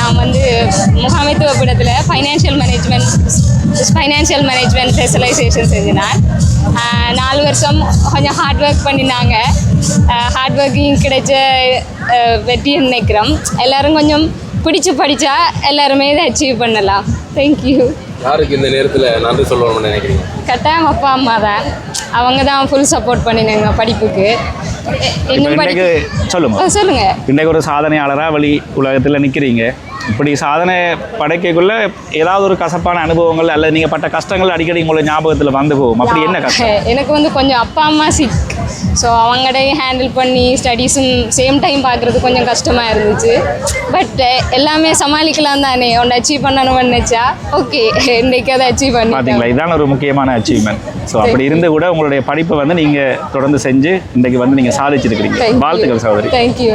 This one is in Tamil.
நான் வந்து முகாமைத்துவ பீடத்தில் ஃபைனான்ஷியல் மேனேஜ்மெண்ட் ஸ்பெஷலைசேஷன் செஞ்சினேன். 4 வருஷம் கொஞ்சம் ஹார்ட் ஒர்க் பண்ணினாங்க. ஹார்ட் ஒர்க்கிங் கிடைச்ச வெற்றின்னு நினைக்கிறோம். எல்லோரும் கொஞ்சம் பிடிச்சி படித்தா எல்லாருமே இதை அச்சீவ் பண்ணலாம். தேங்க்யூ. யாருக்கு இந்த நேரத்தில் நன்றி சொல்லணும்னு நினைக்கிறீங்க? கட்டாயம் அப்பா அம்மா தான். அவங்க தான் ஃபுல் சப்போர்ட் பண்ணினாங்க படிப்புக்கு. சொல்லுங்க. இன்றைக்கு ஒரு சாதனையாளராக வெளி உலகத்தில் நிற்கிறீங்க. இப்படி சாதனை படைக்கக்குள்ள ஏதாவது ஒரு கசப்பான அனுபவங்கள் அல்லது நீங்கள் பட்ட கஷ்டங்கள் அடிக்கடி உங்களை ஞாபகத்தில் வந்து போகும். அப்படி என்ன கஷ்டம்? எனக்கு வந்து கொஞ்சம் அப்பா அம்மா சிக். ஸோ அவங்களையும் ஹேண்டில் பண்ணி ஸ்டடீஸும் சேம் டைம் பார்க்குறது கொஞ்சம் கஷ்டமாக இருந்துச்சு. பட் எல்லாமே சமாளிக்கலாம் தானே. ஒன்று அச்சீவ் பண்ணணும்னு நினச்சா ஓகே, இன்றைக்கு அதை அச்சீவ் பண்ணி பார்த்தீங்களா, இதுதான் ஒரு முக்கியமான அச்சீவ்மெண்ட். ஸோ அப்படி இருந்து கூட உங்களுடைய படிப்பை வந்து நீங்கள் தொடர்ந்து செஞ்சு இன்றைக்கு வந்து நீங்கள் சாதிச்சிருக்கிறீங்க. வாழ்த்துக்கள் சகோதரி. தேங்க்யூ.